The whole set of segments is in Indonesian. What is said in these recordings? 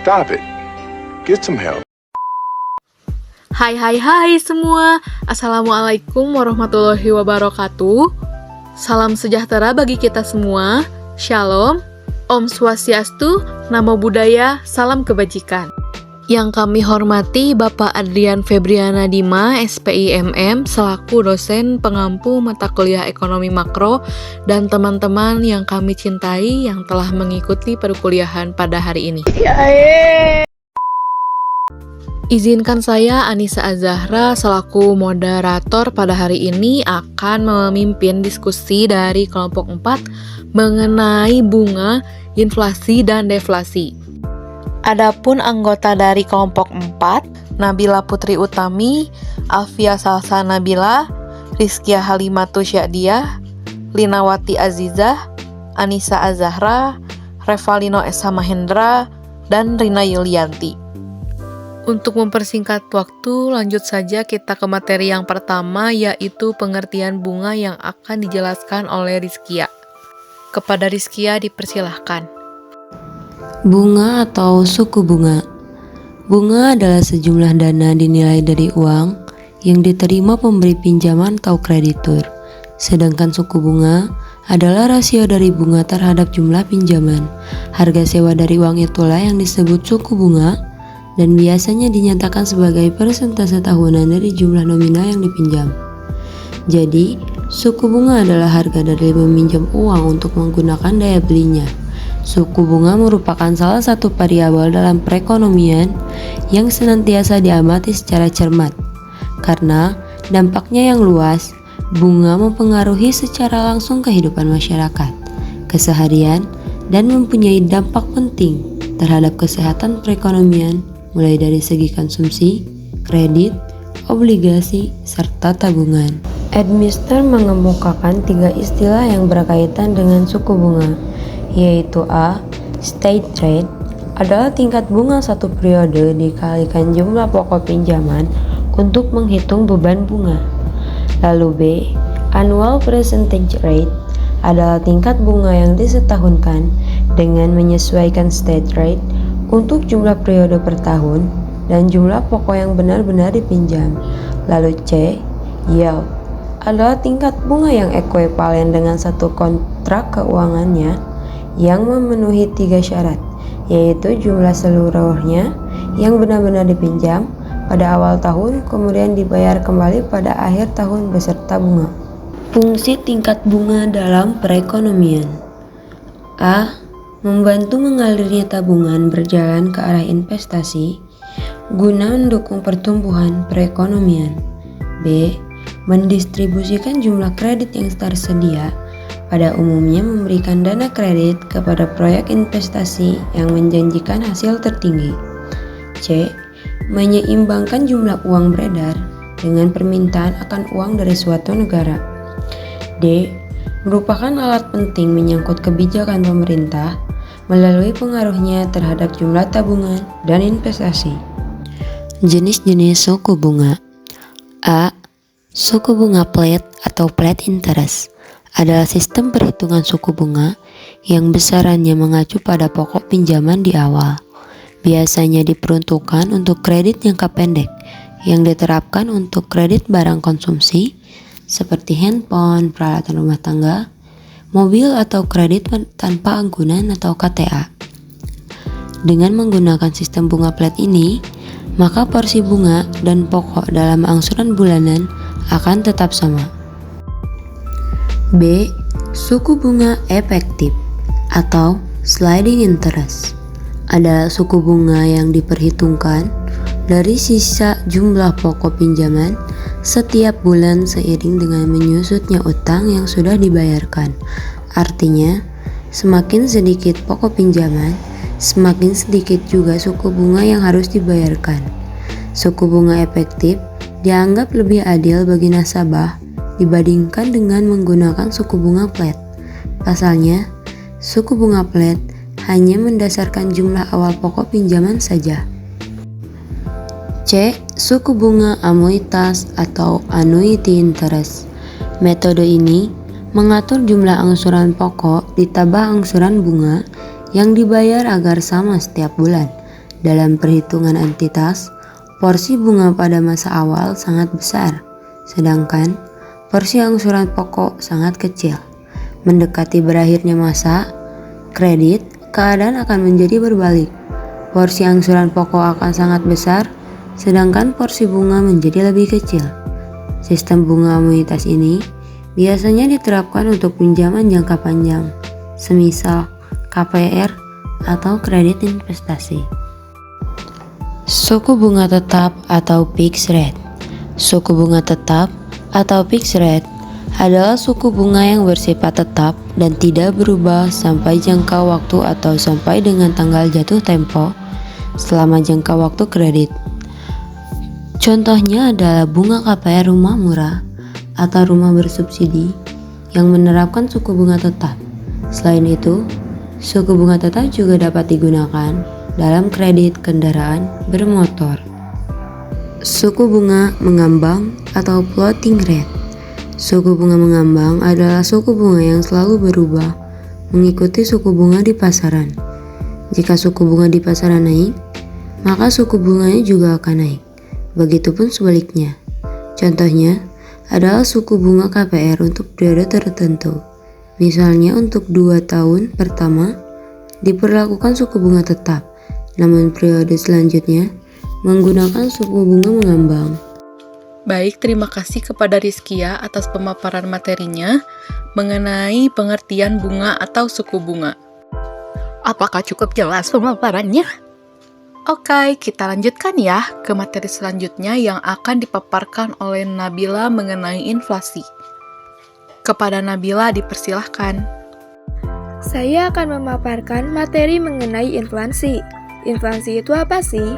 Stop it. Get some help. Hai semua. Assalamualaikum warahmatullahi wabarakatuh. Salam sejahtera bagi kita semua. Shalom. Om Swastiastu, Namo Buddhaya, salam kebajikan. Yang kami hormati Bapak Adrian Febriana Dima, SPIMM, selaku dosen pengampu mata kuliah Ekonomi Makro, dan teman-teman yang kami cintai yang telah mengikuti perkuliahan pada hari ini. Izinkan saya, Anissa Azahra, selaku moderator pada hari ini akan memimpin diskusi dari kelompok 4 mengenai bunga, inflasi, dan deflasi. Adapun anggota dari kelompok 4, Nabila Putri Utami, Alfia Salsa Nabila, Rizkia Halimatu Syadiah, Linawati Azizah, Anissa Azahra, Revalino Esa Mahendra, dan Rina Yulianti. Untuk mempersingkat waktu, lanjut saja kita ke materi yang pertama, yaitu pengertian bunga yang akan dijelaskan oleh Rizkia. Kepada Rizkia dipersilahkan. Bunga atau suku bunga. Bunga adalah sejumlah dana dinilai dari uang yang diterima pemberi pinjaman atau kreditur. Sedangkan suku bunga adalah rasio dari bunga terhadap jumlah pinjaman. Harga sewa dari uang itulah yang disebut suku bunga, dan biasanya dinyatakan sebagai persentase tahunan dari jumlah nominal yang dipinjam. Jadi, suku bunga adalah harga dari meminjam uang untuk menggunakan daya belinya. Suku bunga merupakan salah satu variabel dalam perekonomian yang senantiasa diamati secara cermat. Karena dampaknya yang luas, bunga mempengaruhi secara langsung kehidupan masyarakat, keseharian, dan mempunyai dampak penting terhadap kesehatan perekonomian, mulai dari segi konsumsi, kredit, obligasi, serta tabungan. Edmister mengemukakan 3 istilah yang berkaitan dengan suku bunga, yaitu A. State rate adalah tingkat bunga satu periode dikalikan jumlah pokok pinjaman untuk menghitung beban bunga. Lalu B. Annual percentage rate adalah tingkat bunga yang disetahunkan dengan menyesuaikan state rate untuk jumlah periode per tahun dan jumlah pokok yang benar-benar dipinjam. Lalu C. Yield adalah tingkat bunga yang ekuivalen dengan satu kontrak keuangannya yang memenuhi 3 syarat, yaitu jumlah seluruhnya yang benar-benar dipinjam pada awal tahun kemudian dibayar kembali pada akhir tahun beserta bunga. Fungsi tingkat bunga dalam perekonomian. A. Membantu mengalirnya tabungan berjalan ke arah investasi guna mendukung pertumbuhan perekonomian. B. Mendistribusikan jumlah kredit yang tersedia, pada umumnya memberikan dana kredit kepada proyek investasi yang menjanjikan hasil tertinggi. C. Menyeimbangkan jumlah uang beredar dengan permintaan akan uang dari suatu negara. D. Merupakan alat penting menyangkut kebijakan pemerintah melalui pengaruhnya terhadap jumlah tabungan dan investasi. Jenis-jenis suku bunga. A. Suku bunga flat atau flat interest adalah sistem perhitungan suku bunga yang besarannya mengacu pada pokok pinjaman di awal. Biasanya diperuntukkan untuk kredit jangka pendek yang diterapkan untuk kredit barang konsumsi seperti handphone, peralatan rumah tangga, mobil, atau kredit tanpa anggunan atau KTA. Dengan menggunakan sistem bunga flat ini, maka porsi bunga dan pokok dalam angsuran bulanan akan tetap sama. B. Suku bunga efektif atau sliding interest adalah suku bunga yang diperhitungkan dari sisa jumlah pokok pinjaman setiap bulan seiring dengan menyusutnya utang yang sudah dibayarkan. Artinya, semakin sedikit pokok pinjaman, semakin sedikit juga suku bunga yang harus dibayarkan. Suku bunga efektif dianggap lebih adil bagi nasabah dibandingkan dengan menggunakan suku bunga flat. Pasalnya, suku bunga flat hanya mendasarkan jumlah awal pokok pinjaman saja. C. Suku bunga anuitas atau annuity interest. Metode ini mengatur jumlah angsuran pokok ditambah angsuran bunga yang dibayar agar sama setiap bulan. Dalam perhitungan entitas, porsi bunga pada masa awal sangat besar, sedangkan porsi angsuran pokok sangat kecil. Mendekati berakhirnya masa kredit, keadaan akan menjadi berbalik. Porsi angsuran pokok akan sangat besar, sedangkan porsi bunga menjadi lebih kecil. Sistem bunga anuitas ini biasanya diterapkan untuk pinjaman jangka panjang, semisal KPR atau kredit investasi. Suku bunga tetap atau fixed rate. Suku bunga tetap atau fixed rate adalah suku bunga yang bersifat tetap dan tidak berubah sampai jangka waktu atau sampai dengan tanggal jatuh tempo selama jangka waktu kredit. Contohnya adalah bunga KPR rumah murah atau rumah bersubsidi yang menerapkan suku bunga tetap. Selain itu, suku bunga tetap juga dapat digunakan dalam kredit kendaraan bermotor. Suku bunga mengambang atau floating rate. Suku bunga mengambang adalah suku bunga yang selalu berubah mengikuti suku bunga di pasaran. Jika suku bunga di pasaran naik, maka suku bunganya juga akan naik. Begitupun sebaliknya. Contohnya adalah suku bunga KPR untuk periode tertentu. Misalnya untuk 2 tahun pertama diperlakukan suku bunga tetap, namun periode selanjutnya menggunakan suku bunga mengambang. Baik, terima kasih kepada Rizkia atas pemaparan materinya mengenai pengertian bunga atau suku bunga. Apakah cukup jelas pemaparannya? Oke, kita lanjutkan ya ke materi selanjutnya yang akan dipaparkan oleh Nabila mengenai inflasi. Kepada Nabila dipersilahkan. Saya akan memaparkan materi mengenai inflasi. Inflasi itu apa sih?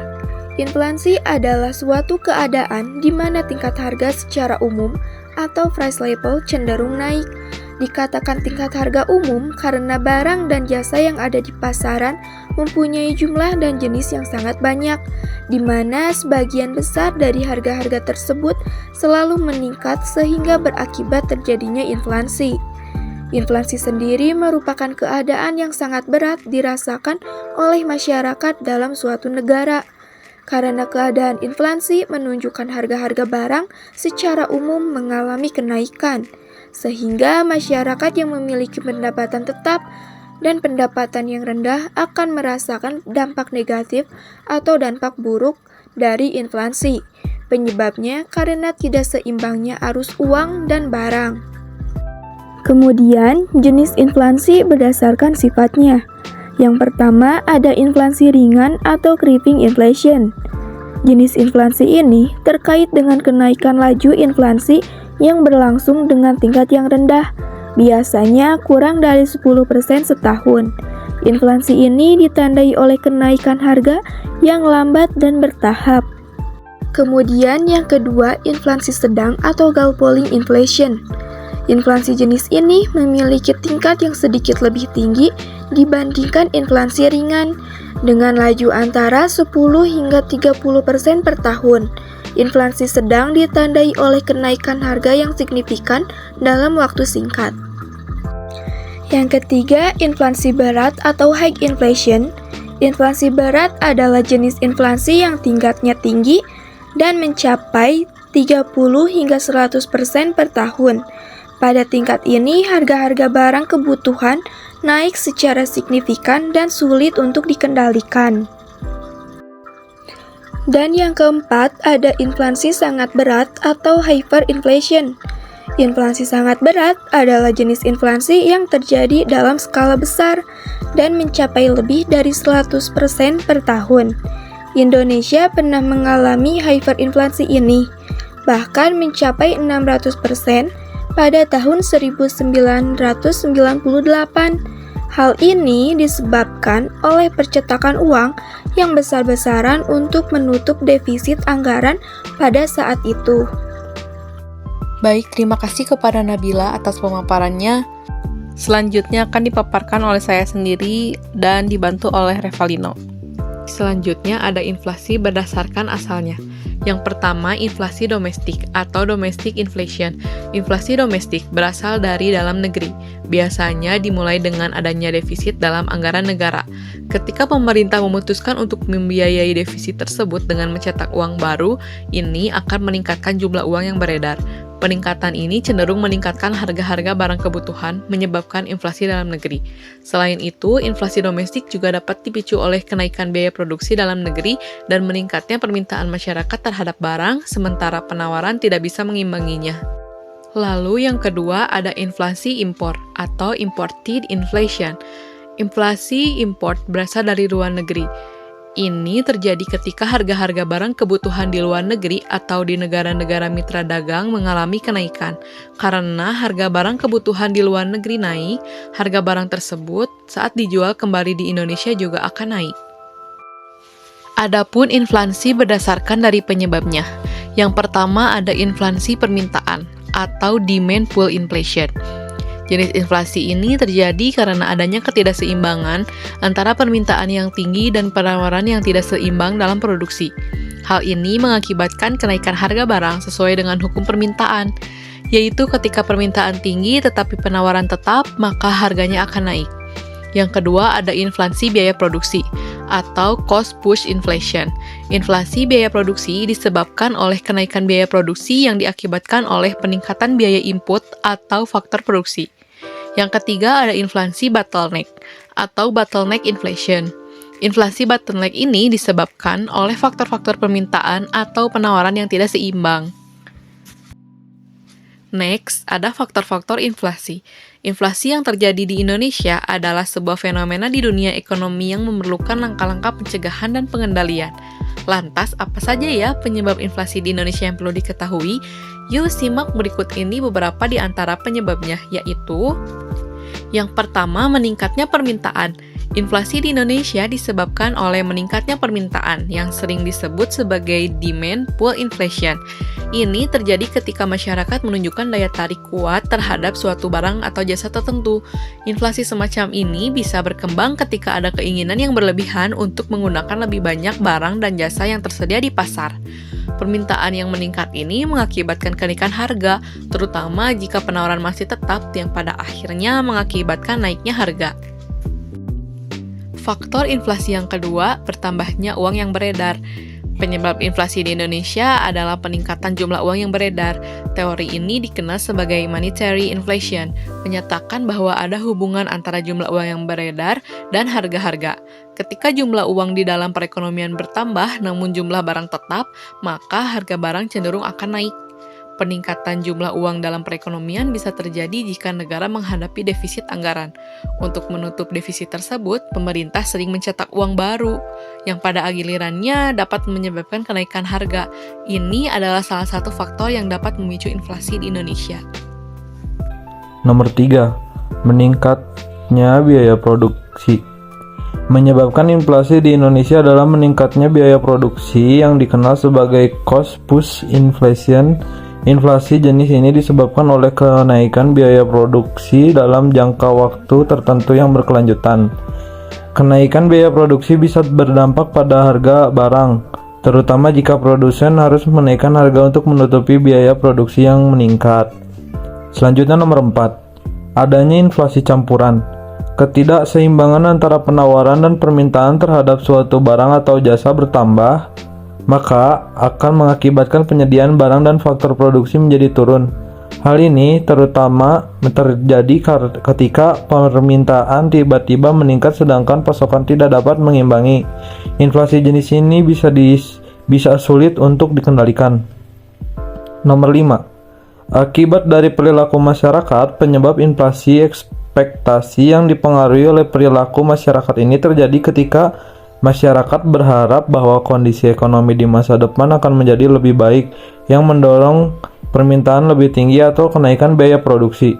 Inflasi adalah suatu keadaan di mana tingkat harga secara umum atau price level cenderung naik. Dikatakan tingkat harga umum karena barang dan jasa yang ada di pasaran mempunyai jumlah dan jenis yang sangat banyak, di mana sebagian besar dari harga-harga tersebut selalu meningkat sehingga berakibat terjadinya inflasi. Inflasi sendiri merupakan keadaan yang sangat berat dirasakan oleh masyarakat dalam suatu negara. Karena keadaan inflasi menunjukkan harga-harga barang secara umum mengalami kenaikan, sehingga masyarakat yang memiliki pendapatan tetap dan pendapatan yang rendah akan merasakan dampak negatif atau dampak buruk dari inflasi. Penyebabnya karena tidak seimbangnya arus uang dan barang. Kemudian, jenis inflasi berdasarkan sifatnya. Yang pertama, ada inflasi ringan atau creeping inflation. Jenis inflasi ini terkait dengan kenaikan laju inflasi yang berlangsung dengan tingkat yang rendah, biasanya kurang dari 10% setahun. Inflasi ini ditandai oleh kenaikan harga yang lambat dan bertahap. Kemudian yang kedua, inflasi sedang atau galloping inflation. Inflasi jenis ini memiliki tingkat yang sedikit lebih tinggi dibandingkan inflasi ringan, dengan laju antara 10 hingga 30% per tahun. Inflasi sedang ditandai oleh kenaikan harga yang signifikan dalam waktu singkat. Yang ketiga, inflasi berat atau high inflation. Inflasi berat adalah jenis inflasi yang tingkatnya tinggi dan mencapai 30 hingga 100% per tahun. Pada tingkat ini, harga-harga barang kebutuhan naik secara signifikan dan sulit untuk dikendalikan. Dan yang keempat, ada inflasi sangat berat atau hyperinflation. Inflasi sangat berat adalah jenis inflasi yang terjadi dalam skala besar dan mencapai lebih dari 100% per tahun. Indonesia pernah mengalami hyperinflasi ini, bahkan mencapai 600% pada tahun 1998. Hal ini disebabkan oleh percetakan uang yang besar-besaran untuk menutup defisit anggaran pada saat itu. Baik, terima kasih kepada Nabila atas pemaparannya. Selanjutnya akan dipaparkan oleh saya sendiri dan dibantu oleh Revalino. Selanjutnya ada inflasi berdasarkan asalnya. Yang pertama, inflasi domestik atau domestic inflation. Inflasi domestik berasal dari dalam negeri. Biasanya dimulai dengan adanya defisit dalam anggaran negara. Ketika pemerintah memutuskan untuk membiayai defisit tersebut dengan mencetak uang baru, ini akan meningkatkan jumlah uang yang beredar. Peningkatan ini cenderung meningkatkan harga-harga barang kebutuhan, menyebabkan inflasi dalam negeri. Selain itu, inflasi domestik juga dapat dipicu oleh kenaikan biaya produksi dalam negeri dan meningkatnya permintaan masyarakat terhadap barang, sementara penawaran tidak bisa mengimbanginya. Lalu yang kedua ada inflasi impor atau imported inflation. Inflasi import berasal dari luar negeri. Ini terjadi ketika harga-harga barang kebutuhan di luar negeri atau di negara-negara mitra dagang mengalami kenaikan. Karena harga barang kebutuhan di luar negeri naik, harga barang tersebut saat dijual kembali di Indonesia juga akan naik. Adapun inflasi berdasarkan dari penyebabnya. Yang pertama ada inflasi permintaan atau demand pull inflation. Jenis inflasi ini terjadi karena adanya ketidakseimbangan antara permintaan yang tinggi dan penawaran yang tidak seimbang dalam produksi. Hal ini mengakibatkan kenaikan harga barang sesuai dengan hukum permintaan, yaitu ketika permintaan tinggi tetapi penawaran tetap, maka harganya akan naik. Yang kedua ada inflasi biaya produksi atau cost push inflation. Inflasi biaya produksi disebabkan oleh kenaikan biaya produksi yang diakibatkan oleh peningkatan biaya input atau faktor produksi. Yang ketiga ada inflasi bottleneck atau bottleneck inflation. Inflasi bottleneck ini disebabkan oleh faktor-faktor permintaan atau penawaran yang tidak seimbang. Next, ada faktor-faktor inflasi. Inflasi yang terjadi di Indonesia adalah sebuah fenomena di dunia ekonomi yang memerlukan langkah-langkah pencegahan dan pengendalian. Lantas, apa saja ya penyebab inflasi di Indonesia yang perlu diketahui? Yuk simak berikut ini beberapa di antara penyebabnya, yaitu yang pertama, meningkatnya permintaan. Inflasi di Indonesia disebabkan oleh meningkatnya permintaan yang sering disebut sebagai demand pull inflation. Ini terjadi ketika masyarakat menunjukkan daya tarik kuat terhadap suatu barang atau jasa tertentu. Inflasi semacam ini bisa berkembang ketika ada keinginan yang berlebihan untuk menggunakan lebih banyak barang dan jasa yang tersedia di pasar. Permintaan yang meningkat ini mengakibatkan kenaikan harga, terutama jika penawaran masih tetap yang pada akhirnya mengakibatkan naiknya harga. Faktor inflasi yang kedua, bertambahnya uang yang beredar. Penyebab inflasi di Indonesia adalah peningkatan jumlah uang yang beredar. Teori ini dikenal sebagai monetary inflation, menyatakan bahwa ada hubungan antara jumlah uang yang beredar dan harga-harga. Ketika jumlah uang di dalam perekonomian bertambah, namun jumlah barang tetap, maka harga barang cenderung akan naik. Peningkatan jumlah uang dalam perekonomian bisa terjadi jika negara menghadapi defisit anggaran. Untuk menutup defisit tersebut, pemerintah sering mencetak uang baru, yang pada gilirannya dapat menyebabkan kenaikan harga. Ini adalah salah satu faktor yang dapat memicu inflasi di Indonesia. Nomor 3. Meningkatnya biaya produksi. Menyebabkan inflasi di Indonesia adalah meningkatnya biaya produksi yang dikenal sebagai cost push inflation. Inflasi jenis ini disebabkan oleh kenaikan biaya produksi dalam jangka waktu tertentu yang berkelanjutan. Kenaikan biaya produksi bisa berdampak pada harga barang, terutama jika produsen harus menaikkan harga untuk menutupi biaya produksi yang meningkat. Selanjutnya nomor 4. Adanya inflasi campuran. Ketidakseimbangan antara penawaran dan permintaan terhadap suatu barang atau jasa bertambah, maka akan mengakibatkan penyediaan barang dan faktor produksi menjadi turun. Hal ini terutama terjadi ketika permintaan tiba-tiba meningkat sedangkan pasokan tidak dapat mengimbangi. Inflasi jenis ini bisa sulit untuk dikendalikan. Nomor 5. Akibat dari perilaku masyarakat, penyebab inflasi ekspektasi yang dipengaruhi oleh perilaku masyarakat ini terjadi ketika masyarakat berharap bahwa kondisi ekonomi di masa depan akan menjadi lebih baik, yang mendorong permintaan lebih tinggi atau kenaikan biaya produksi.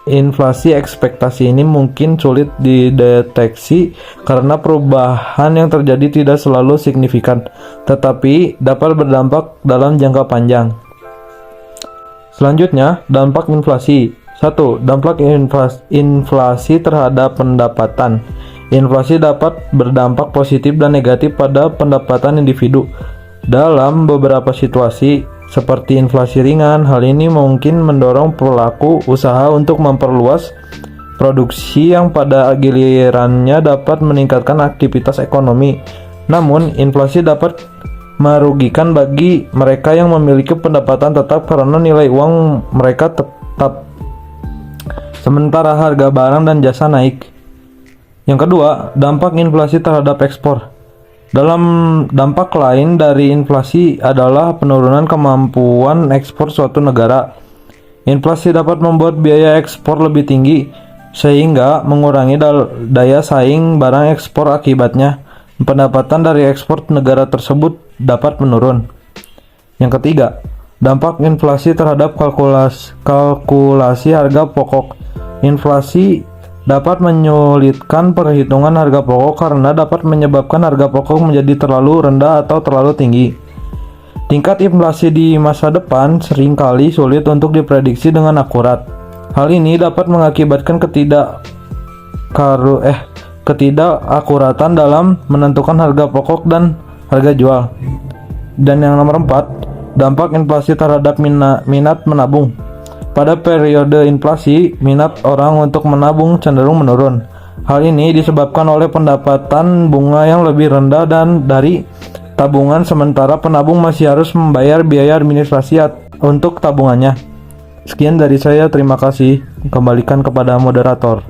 Inflasi ekspektasi ini mungkin sulit dideteksi karena perubahan yang terjadi tidak selalu signifikan, tetapi dapat berdampak dalam jangka panjang. Selanjutnya, dampak inflasi. 1. Dampak inflasi terhadap pendapatan. Inflasi dapat berdampak positif dan negatif pada pendapatan individu. Dalam beberapa situasi, seperti inflasi ringan, hal ini mungkin mendorong pelaku usaha untuk memperluas produksi yang pada gilirannya dapat meningkatkan aktivitas ekonomi. Namun, inflasi dapat merugikan bagi mereka yang memiliki pendapatan tetap karena nilai uang mereka tetap, sementara harga barang dan jasa naik. Yang kedua, dampak inflasi terhadap ekspor. Dalam dampak lain dari inflasi adalah penurunan kemampuan ekspor suatu negara. Inflasi dapat membuat biaya ekspor lebih tinggi, sehingga mengurangi daya saing barang ekspor. Akibatnya, pendapatan dari ekspor negara tersebut dapat menurun. Yang ketiga, dampak inflasi terhadap kalkulasi harga pokok. Inflasi dapat menyulitkan perhitungan harga pokok karena dapat menyebabkan harga pokok menjadi terlalu rendah atau terlalu tinggi. Tingkat inflasi di masa depan seringkali sulit untuk diprediksi dengan akurat. Hal ini dapat mengakibatkan ketidakakuratan dalam menentukan harga pokok dan harga jual. Dan yang nomor 4, dampak inflasi terhadap minat menabung. Pada periode inflasi, minat orang untuk menabung cenderung menurun. Hal ini disebabkan oleh pendapatan bunga yang lebih rendah dan dari tabungan, sementara penabung masih harus membayar biaya administrasi untuk tabungannya. Sekian dari saya, terima kasih. Kembalikan kepada moderator.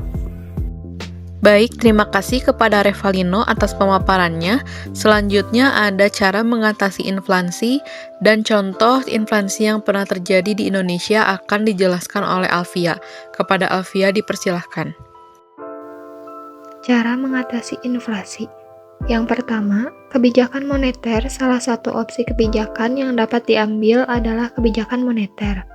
Baik, terima kasih kepada Revalino atas pemaparannya. Selanjutnya ada cara mengatasi inflasi dan contoh inflasi yang pernah terjadi di Indonesia akan dijelaskan oleh Alfia. Kepada Alfia dipersilahkan. Cara mengatasi inflasi. Yang pertama, kebijakan moneter. Salah satu opsi kebijakan yang dapat diambil adalah kebijakan moneter.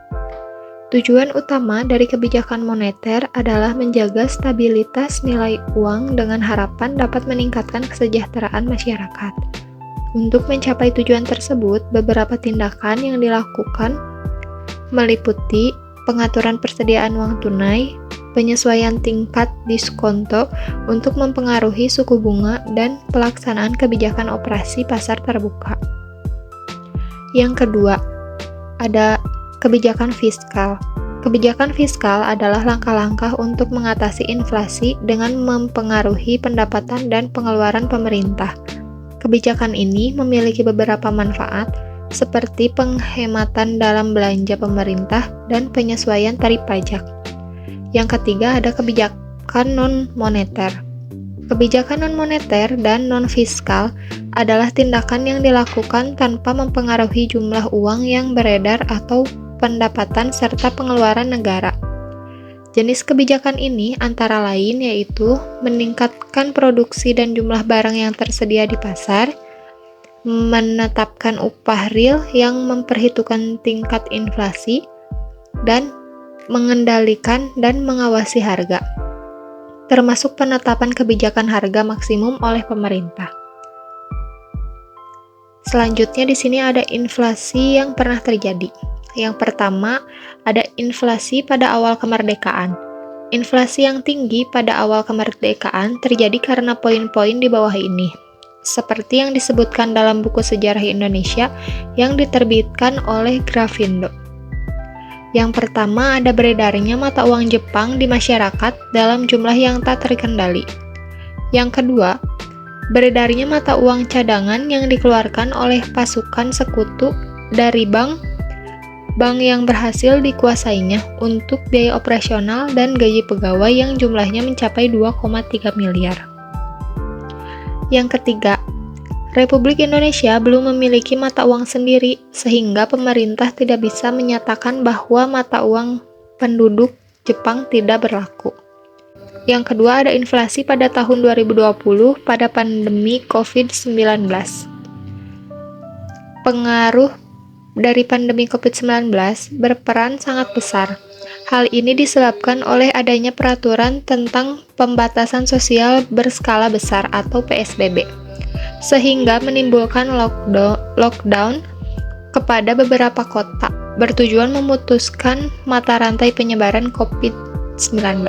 Tujuan utama dari kebijakan moneter adalah menjaga stabilitas nilai uang dengan harapan dapat meningkatkan kesejahteraan masyarakat. Untuk mencapai tujuan tersebut, beberapa tindakan yang dilakukan meliputi pengaturan persediaan uang tunai, penyesuaian tingkat diskonto untuk mempengaruhi suku bunga, dan pelaksanaan kebijakan operasi pasar terbuka. Yang kedua, ada kebijakan fiskal. Kebijakan fiskal adalah langkah-langkah untuk mengatasi inflasi dengan mempengaruhi pendapatan dan pengeluaran pemerintah. Kebijakan ini memiliki beberapa manfaat, seperti penghematan dalam belanja pemerintah dan penyesuaian tarif pajak. Yang ketiga, ada kebijakan non-moneter. Kebijakan non-moneter dan non-fiskal adalah tindakan yang dilakukan tanpa mempengaruhi jumlah uang yang beredar atau pendapatan serta pengeluaran negara. Jenis kebijakan ini antara lain yaitu meningkatkan produksi dan jumlah barang yang tersedia di pasar, menetapkan upah real yang memperhitungkan tingkat inflasi, dan mengendalikan dan mengawasi harga, termasuk penetapan kebijakan harga maksimum oleh pemerintah. Selanjutnya di sini ada inflasi yang pernah terjadi. Yang pertama, ada inflasi pada awal kemerdekaan. Inflasi yang tinggi pada awal kemerdekaan terjadi karena poin-poin di bawah ini, seperti yang disebutkan dalam buku Sejarah Indonesia yang diterbitkan oleh Grafindo. Yang pertama, ada beredarnya mata uang Jepang di masyarakat dalam jumlah yang tak terkendali. Yang kedua, beredarnya mata uang cadangan yang dikeluarkan oleh pasukan sekutu dari bank yang berhasil dikuasainya untuk biaya operasional dan gaji pegawai yang jumlahnya mencapai 2,3 miliar. Yang ketiga, Republik Indonesia belum memiliki mata uang sendiri, sehingga pemerintah tidak bisa menyatakan bahwa mata uang penduduk Jepang tidak berlaku. Yang kedua, ada inflasi pada tahun 2020 pada pandemi COVID-19. Pengaruh dari pandemi COVID-19 berperan sangat besar. Hal ini disebabkan oleh adanya peraturan tentang pembatasan sosial berskala besar atau PSBB, sehingga menimbulkan lockdown kepada beberapa kota, bertujuan memutuskan mata rantai penyebaran COVID-19.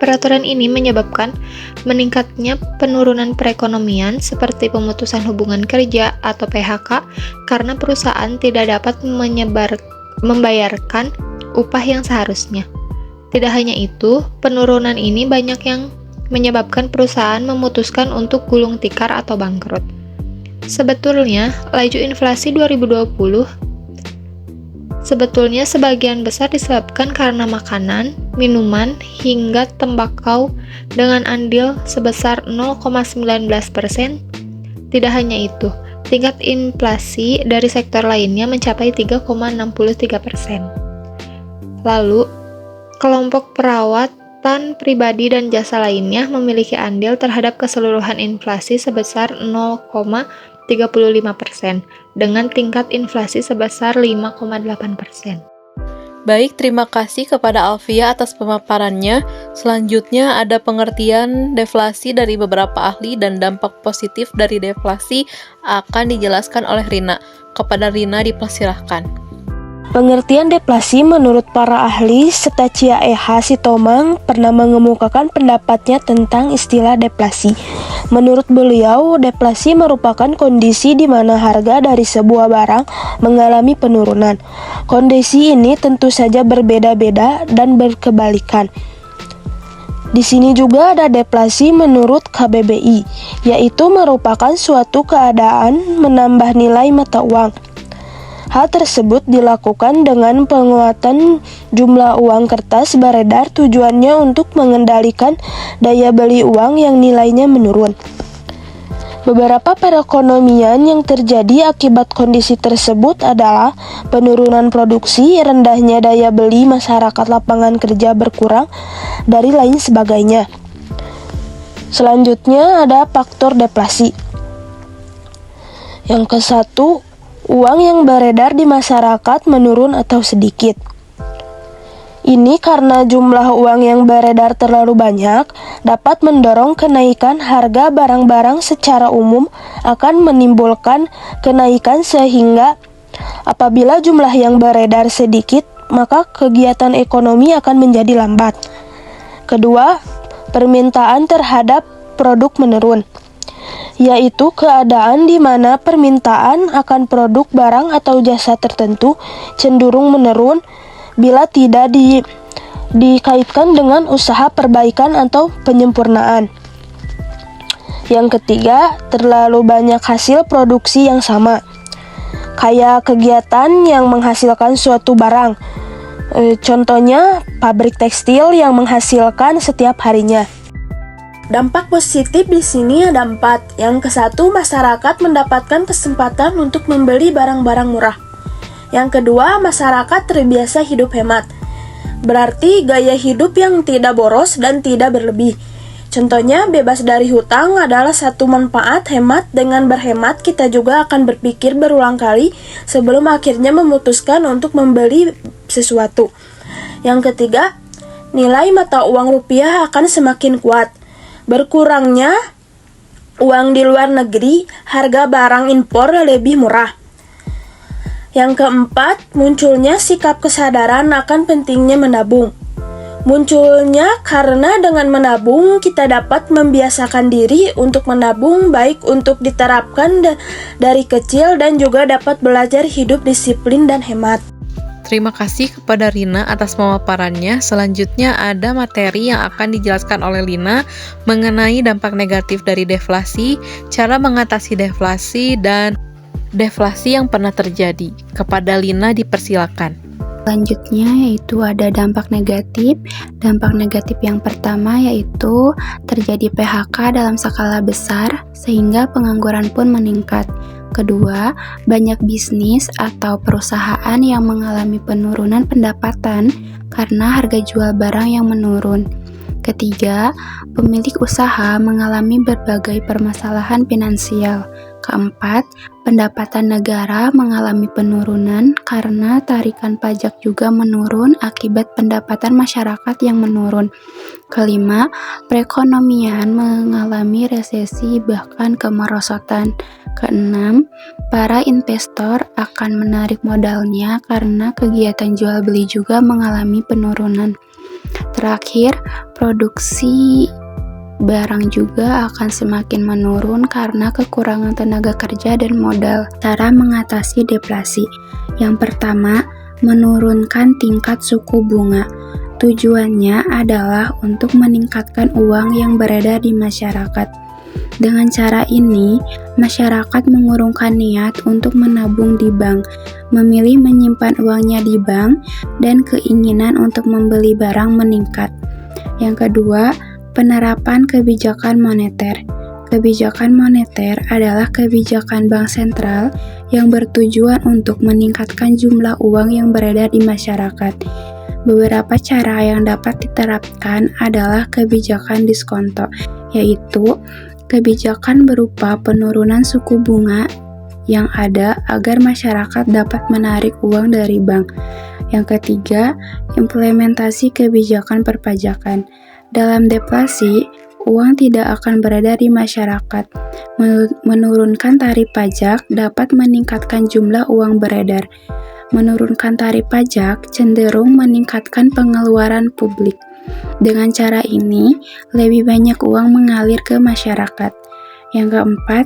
Peraturan ini menyebabkan meningkatnya penurunan perekonomian seperti pemutusan hubungan kerja atau PHK karena perusahaan tidak dapat membayarkan upah yang seharusnya. Tidak hanya itu, penurunan ini banyak yang menyebabkan perusahaan memutuskan untuk gulung tikar atau bangkrut. Sebetulnya, laju inflasi 2020 sebagian besar disebabkan karena makanan, minuman, hingga tembakau dengan andil sebesar 0,19%. Tidak hanya itu, tingkat inflasi dari sektor lainnya mencapai 3,63%. Lalu, kelompok perawatan pribadi dan jasa lainnya memiliki andil terhadap keseluruhan inflasi sebesar 0,35% dengan tingkat inflasi sebesar 5,8%. Baik, terima kasih kepada Alfia atas pemaparannya. Selanjutnya ada pengertian deflasi dari beberapa ahli dan dampak positif dari deflasi akan dijelaskan oleh Rina. Kepada Rina dipersilahkan. Pengertian deflasi menurut para ahli, Setacia E.H. Sitomang pernah mengemukakan pendapatnya tentang istilah deflasi. Menurut beliau, deflasi merupakan kondisi di mana harga dari sebuah barang mengalami penurunan. Kondisi ini tentu saja berbeda-beda dan berkebalikan. Di sini juga ada deflasi menurut KBBI, yaitu merupakan suatu keadaan menambah nilai mata uang. Hal tersebut dilakukan dengan penguatan jumlah uang kertas beredar, tujuannya untuk mengendalikan daya beli uang yang nilainya menurun. Beberapa perekonomian yang terjadi akibat kondisi tersebut adalah penurunan produksi, rendahnya daya beli masyarakat, lapangan kerja berkurang, dari lain sebagainya. Selanjutnya ada faktor deflasi. Yang ke-1, uang yang beredar di masyarakat menurun atau sedikit. Ini karena jumlah uang yang beredar terlalu banyak dapat mendorong kenaikan harga barang-barang secara umum, akan menimbulkan kenaikan sehingga apabila jumlah yang beredar sedikit, maka kegiatan ekonomi akan menjadi lambat. Kedua, permintaan terhadap produk menurun, yaitu keadaan di mana permintaan akan produk, barang, atau jasa tertentu cenderung menurun bila tidak dikaitkan dengan usaha perbaikan atau penyempurnaan. Yang ketiga, terlalu banyak hasil produksi yang sama, kayak kegiatan yang menghasilkan suatu barang. Contohnya, pabrik tekstil yang menghasilkan setiap harinya. Dampak positif di sini ada 4. Yang ke-1, masyarakat mendapatkan kesempatan untuk membeli barang-barang murah. Yang kedua, masyarakat terbiasa hidup hemat. Berarti gaya hidup yang tidak boros dan tidak berlebih. Contohnya, bebas dari hutang adalah satu manfaat hemat. Dengan berhemat, kita juga akan berpikir berulang kali sebelum akhirnya memutuskan untuk membeli sesuatu. Yang ketiga, nilai mata uang rupiah akan semakin kuat. Berkurangnya uang di luar negeri, harga barang impor lebih murah. Yang keempat, munculnya sikap kesadaran akan pentingnya menabung. Munculnya karena dengan menabung kita dapat membiasakan diri untuk menabung, baik untuk diterapkan dari kecil dan juga dapat belajar hidup disiplin dan hemat. Terima kasih kepada Rina atas pemaparannya. Selanjutnya ada materi yang akan dijelaskan oleh Lina mengenai dampak negatif dari deflasi, cara mengatasi deflasi, dan deflasi yang pernah terjadi. Kepada Lina dipersilakan. Selanjutnya yaitu ada dampak negatif. Dampak negatif yang pertama yaitu terjadi PHK dalam skala besar sehingga pengangguran pun meningkat. Kedua, banyak bisnis atau perusahaan yang mengalami penurunan pendapatan karena harga jual barang yang menurun. Ketiga, pemilik usaha mengalami berbagai permasalahan finansial. Keempat, pendapatan negara mengalami penurunan karena tarikan pajak juga menurun akibat pendapatan masyarakat yang menurun. Kelima, perekonomian mengalami resesi bahkan kemerosotan. Keenam, para investor akan menarik modalnya karena kegiatan jual beli juga mengalami penurunan. Terakhir, produksi barang juga akan semakin menurun karena kekurangan tenaga kerja dan modal. Cara mengatasi deflasi. Yang pertama, menurunkan tingkat suku bunga. Tujuannya adalah untuk meningkatkan uang yang beredar di masyarakat. Dengan cara ini, masyarakat mengurungkan niat untuk menabung di bank, memilih menyimpan uangnya di bank, dan keinginan untuk membeli barang meningkat. Yang kedua, penerapan kebijakan moneter. Kebijakan moneter adalah kebijakan bank sentral yang bertujuan untuk meningkatkan jumlah uang yang beredar di masyarakat. Beberapa cara yang dapat diterapkan adalah kebijakan diskonto, yaitu kebijakan berupa penurunan suku bunga yang ada agar masyarakat dapat menarik uang dari bank. Yang ketiga, implementasi kebijakan perpajakan. Dalam deflasi, uang tidak akan beredar di masyarakat. Menurunkan tarif pajak dapat meningkatkan jumlah uang beredar. Menurunkan tarif pajak cenderung meningkatkan pengeluaran publik. Dengan cara ini, lebih banyak uang mengalir ke masyarakat. Yang keempat,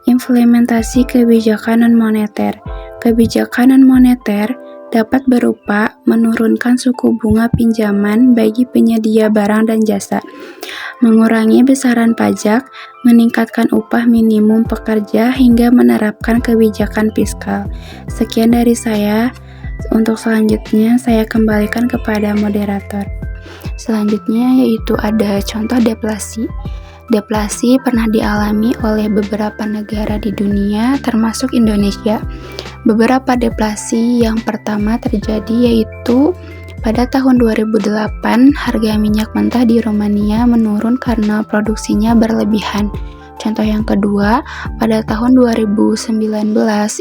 implementasi kebijakan non-moneter. Kebijakan non-moneter dapat berupa menurunkan suku bunga pinjaman bagi penyedia barang dan jasa, mengurangi besaran pajak, meningkatkan upah minimum pekerja, hingga menerapkan kebijakan fiskal. Sekian dari saya. Untuk selanjutnya, saya kembalikan kepada moderator. Selanjutnya yaitu ada contoh deflasi. Deflasi pernah dialami oleh beberapa negara di dunia, termasuk Indonesia. Beberapa deflasi yang pertama terjadi yaitu pada tahun 2008, harga minyak mentah di Romania menurun karena produksinya berlebihan. Contoh yang kedua, pada tahun 2019,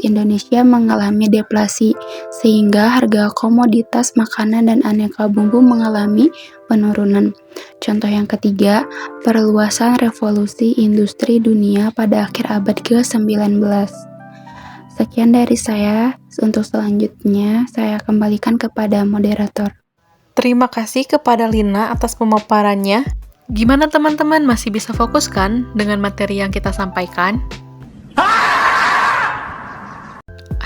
Indonesia mengalami deflasi, sehingga harga komoditas makanan dan aneka bumbu mengalami penurunan. Contoh yang ketiga, perluasan revolusi industri dunia pada akhir abad ke-19. Sekian dari saya. Untuk selanjutnya, saya kembalikan kepada moderator. Terima kasih kepada Lina atas pemaparannya. Gimana teman-teman, masih bisa fokus kan dengan materi yang kita sampaikan?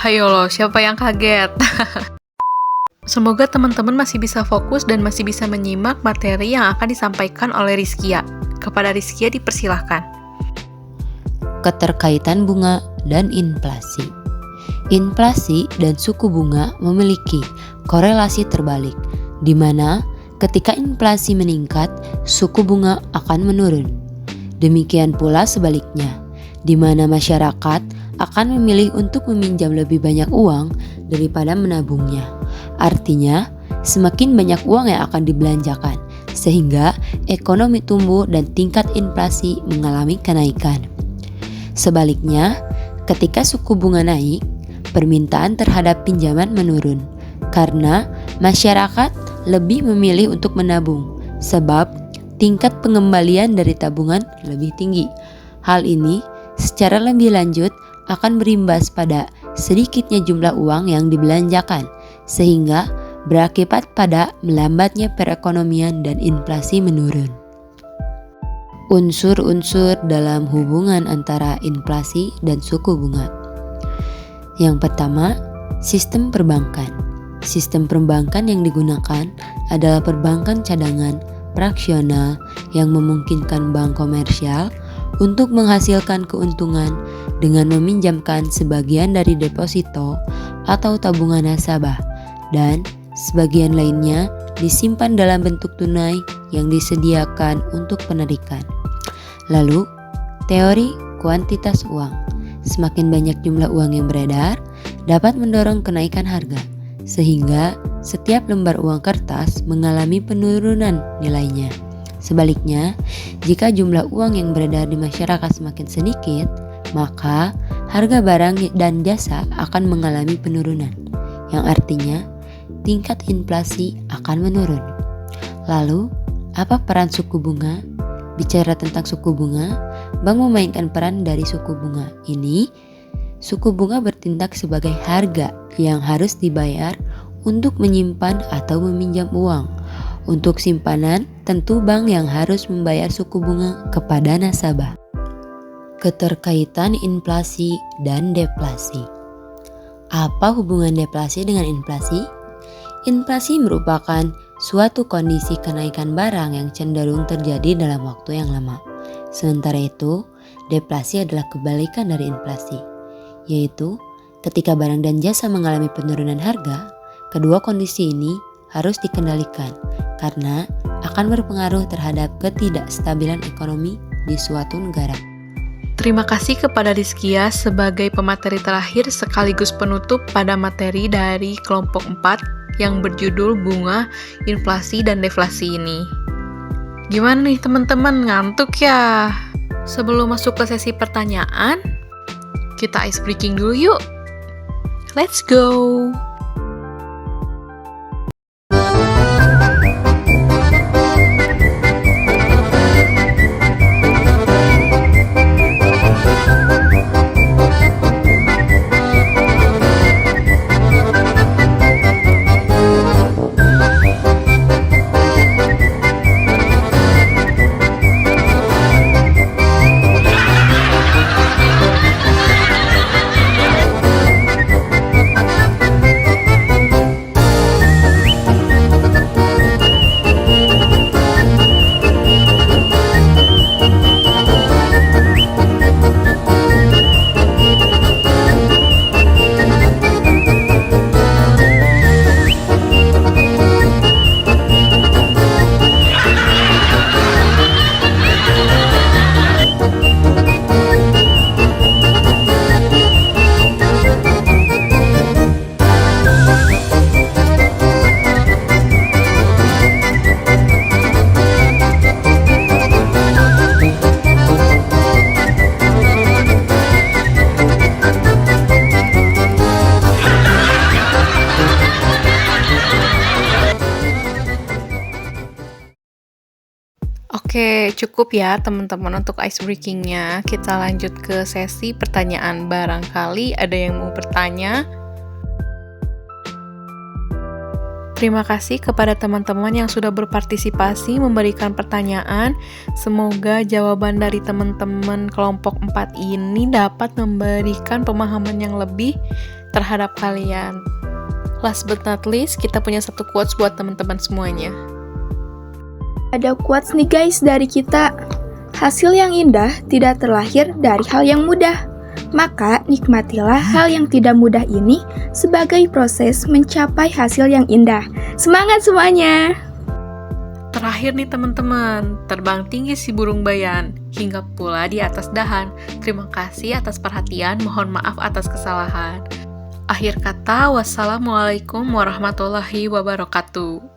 Hayo loh, siapa yang kaget? Semoga teman-teman masih bisa fokus dan masih bisa menyimak materi yang akan disampaikan oleh Rizkia. Kepada Rizkia dipersilahkan. Keterkaitan bunga dan inflasi. Inflasi dan suku bunga memiliki korelasi terbalik, di mana ketika inflasi meningkat, suku bunga akan menurun. Demikian pula sebaliknya, di mana masyarakat akan memilih untuk meminjam lebih banyak uang daripada menabungnya. Artinya, semakin banyak uang yang akan dibelanjakan, sehingga ekonomi tumbuh dan tingkat inflasi mengalami kenaikan. Sebaliknya, ketika suku bunga naik, permintaan terhadap pinjaman menurun, karena masyarakat lebih memilih untuk menabung, sebab tingkat pengembalian dari tabungan lebih tinggi. Hal ini secara lebih lanjut akan berimbas pada sedikitnya jumlah uang yang dibelanjakan, sehingga berakibat pada melambatnya perekonomian dan inflasi menurun. Unsur-unsur dalam hubungan antara inflasi dan suku bunga. Yang pertama, sistem perbankan. Sistem perbankan yang digunakan adalah perbankan cadangan fraksional yang memungkinkan bank komersial untuk menghasilkan keuntungan dengan meminjamkan sebagian dari deposito atau tabungan nasabah dan sebagian lainnya disimpan dalam bentuk tunai yang disediakan untuk penarikan. Lalu, teori kuantitas uang. Semakin banyak jumlah uang yang beredar dapat mendorong kenaikan harga, sehingga setiap lembar uang kertas mengalami penurunan nilainya. Sebaliknya, jika jumlah uang yang beredar di masyarakat semakin sedikit, maka harga barang dan jasa akan mengalami penurunan, yang artinya tingkat inflasi akan menurun. Lalu, apa peran suku bunga? Bicara tentang suku bunga, bank memainkan peran dari suku bunga. Ini, suku bunga bertindak sebagai harga yang harus dibayar untuk menyimpan atau meminjam uang. Untuk simpanan, tentu bank yang harus membayar suku bunga kepada nasabah. Keterkaitan inflasi dan deflasi. Apa hubungan deflasi dengan inflasi? Inflasi merupakan suatu kondisi kenaikan barang yang cenderung terjadi dalam waktu yang lama. Sementara itu, deflasi adalah kebalikan dari inflasi, yaitu ketika barang dan jasa mengalami penurunan harga. Kedua kondisi ini harus dikendalikan karena akan berpengaruh terhadap ketidakstabilan ekonomi di suatu negara. Terima kasih kepada Rizkia sebagai pemateri terakhir sekaligus penutup pada materi dari kelompok 4 yang berjudul bunga, inflasi, dan deflasi ini. Gimana nih teman-teman, ngantuk ya? Sebelum masuk ke sesi pertanyaan, kita ice breaking dulu yuk. Let's go! Oke, cukup ya teman-teman untuk ice breaking-nya. Kita lanjut ke sesi pertanyaan. Barangkali ada yang mau bertanya. Terima kasih kepada teman-teman yang sudah berpartisipasi memberikan pertanyaan. Semoga jawaban dari teman-teman kelompok 4 ini dapat memberikan pemahaman yang lebih terhadap kalian. Last but not least, kita punya satu quotes buat teman-teman semuanya. Ada quotes nih guys dari kita. Hasil yang indah tidak terlahir dari hal yang mudah. Maka nikmatilah hal yang tidak mudah ini sebagai proses mencapai hasil yang indah. Semangat semuanya! Terakhir nih teman-teman, terbang tinggi si burung bayan, hingga pula di atas dahan. Terima kasih atas perhatian, mohon maaf atas kesalahan. Akhir kata, wassalamualaikum warahmatullahi wabarakatuh.